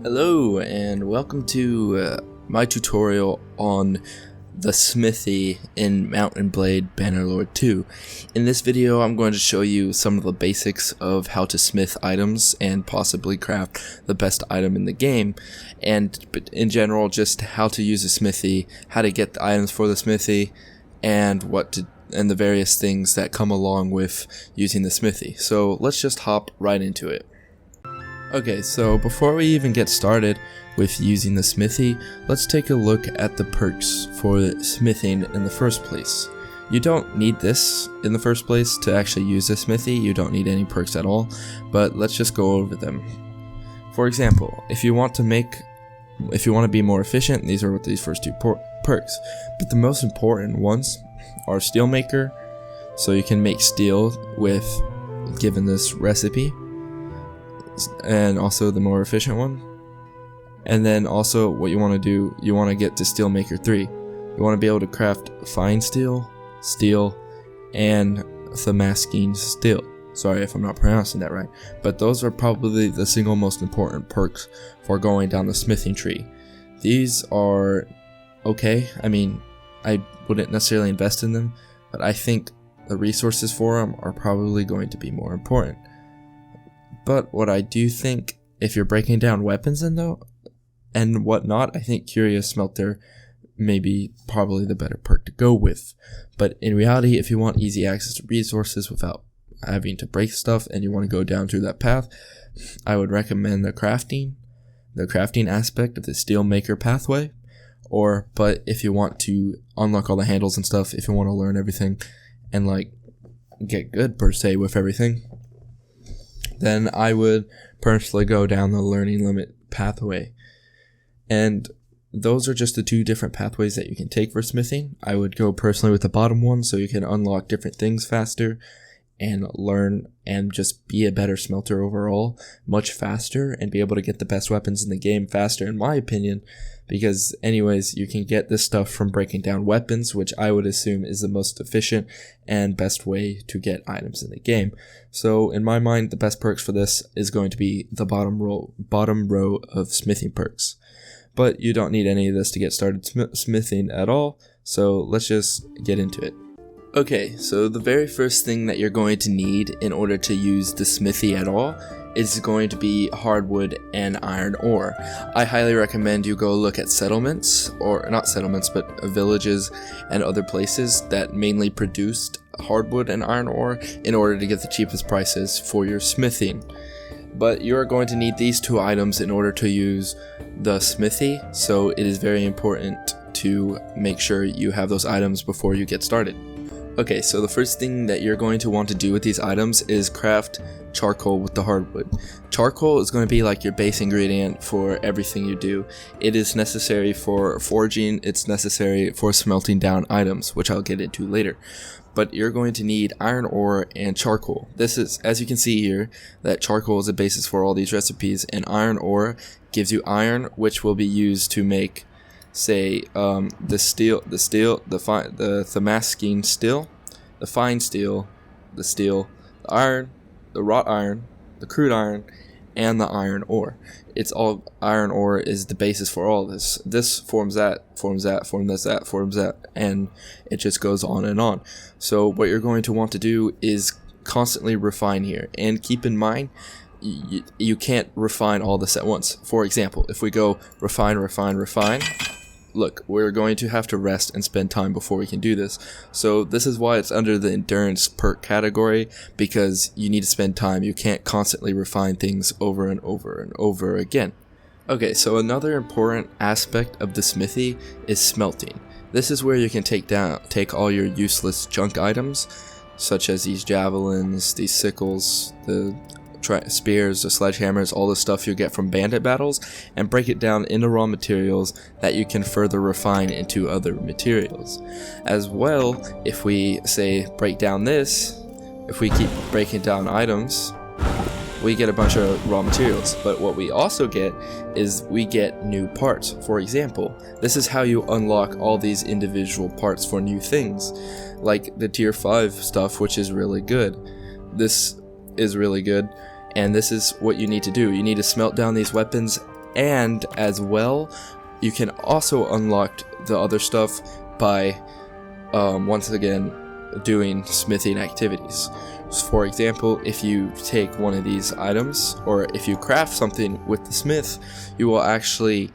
Hello and welcome to my tutorial on the Smithy in M&B Bannerlord 2. In this video I'm going to show you some of the basics of how to smith items and possibly craft the best item in the game, and in general just how to use a smithy, how to get the items for the smithy, and the various things that come along with using the smithy. So let's just hop right into it. Okay, so before we even get started with using the smithy, let's take a look at the perks for smithing in the first place. You don't need this in the first place to actually use the smithy. You don't need any perks at all, but let's just go over them. For example, if you want to be more efficient, these are what these first two perks. But the most important ones are steel maker, so you can make steel given this recipe, and also the more efficient one. And then also what you want to do, you want to get to steel maker 3. You want to be able to craft fine steel, and Smelting steel. Sorry if I'm not pronouncing that right, but those are probably the single most important perks for going down the smithing tree. These are okay. I mean, I wouldn't necessarily invest in them, but I think the resources for them are probably going to be more important. But what I do think, if you're breaking down weapons and whatnot, I think Curious Smelter may be probably the better perk to go with. But in reality, if you want easy access to resources without having to break stuff and you want to go down through that path, I would recommend the crafting aspect of the steel maker pathway. But if you want to unlock all the handles and stuff, if you want to learn everything and get good per se with everything, then I would personally go down the learning limit pathway. And those are just the two different pathways that you can take for smithing. I would go personally with the bottom one so you can unlock different things faster and learn and just be a better smelter overall much faster and be able to get the best weapons in the game faster, in my opinion, because anyways, you can get this stuff from breaking down weapons, which I would assume is the most efficient and best way to get items in the game. So in my mind, the best perks for this is going to be the bottom row of smithing perks. But you don't need any of this to get started smithing at all, so let's just get into it. Okay, so the very first thing that you're going to need in order to use the smithy at all is going to be hardwood and iron ore. I highly recommend you go look at settlements, or not settlements, but villages and other places that mainly produced hardwood and iron ore in order to get the cheapest prices for your smithing. But you're going to need these two items in order to use the smithy, so it is very important to make sure you have those items before you get started. Okay, so the first thing that you're going to want to do with these items is craft charcoal with the hardwood. Charcoal is going to be like your base ingredient for everything you do. It is necessary for forging, it's necessary for smelting down items, which I'll get into later. But you're going to need iron ore and charcoal. This is, as you can see here, that charcoal is the basis for all these recipes, and iron ore gives you iron, which will be used to make, say, the Smelting steel, the fine steel, the iron, the wrought iron, the crude iron, and the iron ore. It's all iron ore is the basis for all this. This forms that, forms that, and it just goes on and on. So what you're going to want to do is constantly refine here, and keep in mind, you can't refine all this at once. For example, if we go refine, look, we're going to have to rest and spend time before we can do this. So this is why it's under the endurance perk category, because you need to spend time. You can't constantly refine things over and over and over again. Okay, so another important aspect of the smithy is smelting. This is where you can take all your useless junk items, such as these javelins, these sickles, the spears, the sledgehammers, all the stuff you get from bandit battles, and break it down into raw materials that you can further refine into other materials. As well, if we break down this, if we keep breaking down items, we get a bunch of raw materials. But what we also get is we get new parts. For example, this is how you unlock all these individual parts for new things, like the tier 5 stuff, which is really good. This is really good, and this is what you need to do. You need to smelt down these weapons And as well, you can also unlock the other stuff by once again doing smithing activities. For example, if you take one of these items, or if you craft something with the smith, you will actually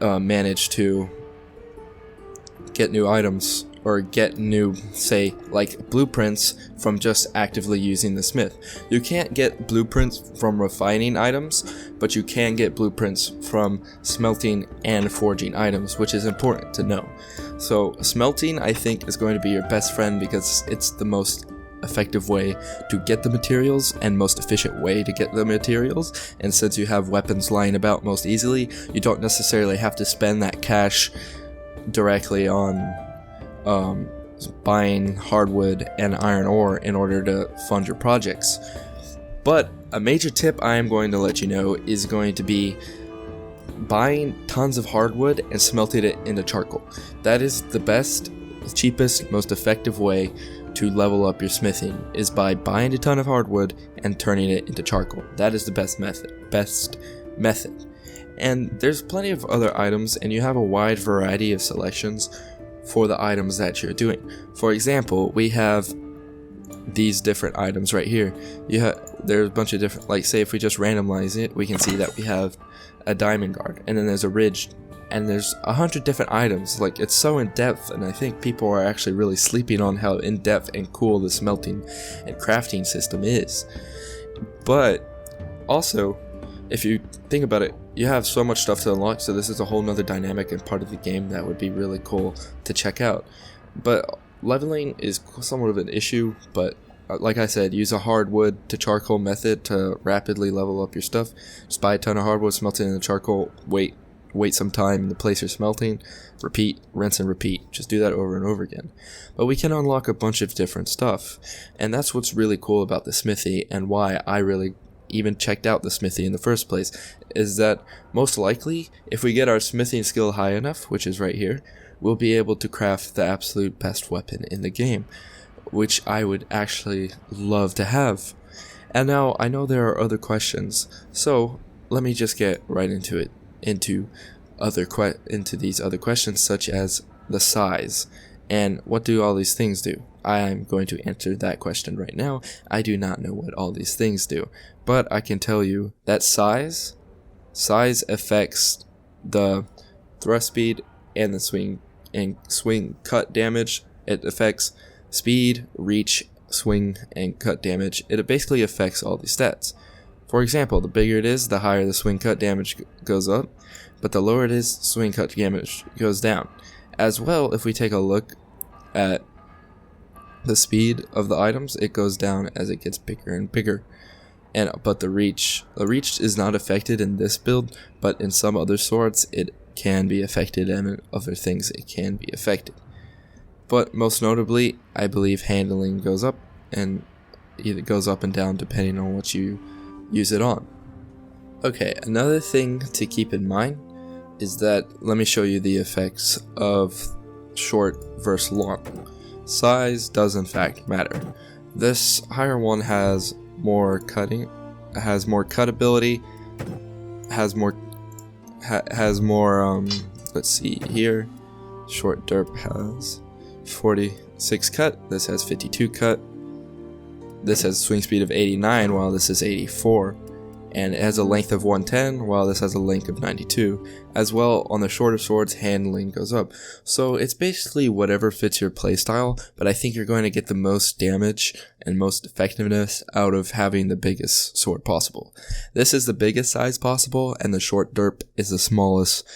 manage to get new items, or get new, say, like blueprints from just actively using the smith. You can't get blueprints from refining items, but you can get blueprints from smelting and forging items, which is important to know. So smelting, I think, is going to be your best friend because it's the most effective way to get the materials and most efficient way to get the materials, and since you have weapons lying about most easily, you don't necessarily have to spend that cash directly on buying hardwood and iron ore in order to fund your projects. But a major tip I am going to let you know is going to be buying tons of hardwood and smelting it into charcoal. That is the best, cheapest, most effective way to level up your smithing, is by buying a ton of hardwood and turning it into charcoal. That is the best method. And there's plenty of other items, and you have a wide variety of selections for the items that you're doing. For example, we have these different items right here. There's a bunch of different, like say if we just randomize it, we can see that we have a diamond guard, and then there's a ridge, and there's 100 different items. Like, it's so in depth, and I think people are actually really sleeping on how in depth and cool the smelting and crafting system is. But also, if you think about it, you have so much stuff to unlock, so this is a whole nother dynamic and part of the game that would be really cool to check out. But leveling is somewhat of an issue, but like I said, use a hardwood to charcoal method to rapidly level up your stuff. Just buy a ton of hardwood, smelt it in the charcoal, wait some time in the place you're smelting, repeat, rinse and repeat. Just do that over and over again. But we can unlock a bunch of different stuff, and that's what's really cool about the smithy, and why I really even checked out the smithy in the first place, is that most likely, if we get our smithing skill high enough, which is right here, we'll be able to craft the absolute best weapon in the game, which I would actually love to have. And now, I know there are other questions, so let me just get right into it, into these other questions, such as the size, and what do all these things do? I am going to answer that question right now. I do not know what all these things do, but I can tell you that size affects the thrust speed and the swing cut damage. It affects speed, reach, swing, and cut damage. It basically affects all these stats. For example, the bigger it is, the higher the swing cut damage goes up, but the lower it is, swing cut damage goes down. As well, if we take a look at the speed of the items, it goes down as it gets bigger and bigger. But the reach is not affected in this build, but in some other swords it can be affected, and in other things it can be affected. But most notably, I believe handling goes up, and it goes up and down depending on what you use it on. Okay, another thing to keep in mind is that, let me show you the effects of short versus long. Size does in fact matter. This higher one has more cutting, has more cut ability, has more let's see here, short derp has 46 cut, this has 52 cut, this has swing speed of 89 while this is 84, and it has a length of 110 while this has a length of 92. As well, on the shorter swords, handling goes up. So it's basically whatever fits your playstyle, but I think you're going to get the most damage and most effectiveness out of having the biggest sword possible. This is the biggest size possible, and the short derp is the smallest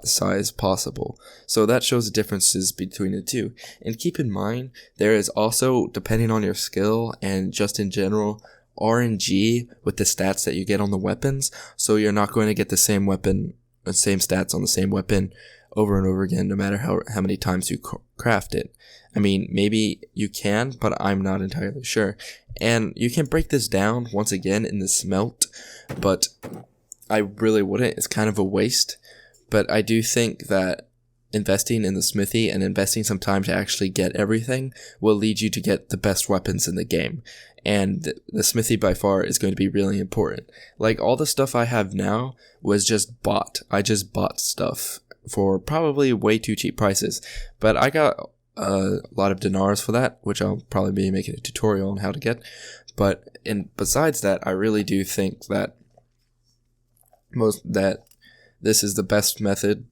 size possible. So that shows the differences between the two. And keep in mind, there is also, depending on your skill and just in general, RNG with the stats that you get on the weapons, so you're not going to get the same weapon, the same stats on the same weapon over and over again, no matter how many times you craft it. I mean, maybe you can, but I'm not entirely sure. And you can break this down once again in the smelt, but I really wouldn't. It's kind of a waste. But I do think that investing in the smithy and investing some time to actually get everything will lead you to get the best weapons in the game. And the smithy by far is going to be really important. Like, all the stuff I have now was just bought. I just bought stuff for probably way too cheap prices. But I got a lot of dinars for that, which I'll probably be making a tutorial on how to get. But besides that, I really do think that this is the best method.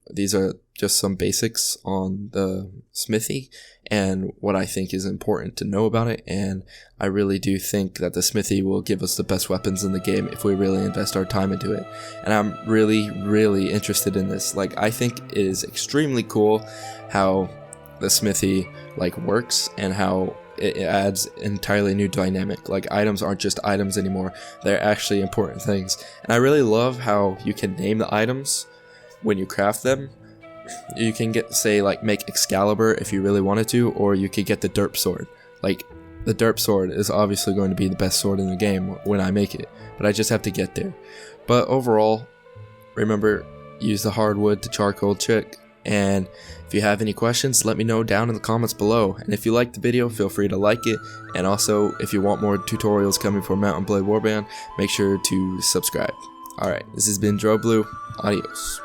These are just some basics on the smithy and what I think is important to know about it, and I really do think that the smithy will give us the best weapons in the game if we really invest our time into it. And I'm really interested in this. Like, I think it is extremely cool how the smithy works and how it adds entirely new dynamic. Like, items aren't just items anymore, they're actually important things. And I really love how you can name the items when you craft them. You can make Excalibur if you really wanted to, or you could get the derp sword. Like, the derp sword is obviously going to be the best sword in the game when I make it, but I just have to get there. But overall, remember, use the hardwood to charcoal trick. And if you have any questions, let me know down in the comments below. And if you liked the video, feel free to like it. And also, if you want more tutorials coming for Mount & Blade Warband, make sure to subscribe. Alright, this has been DroBlue. Adios.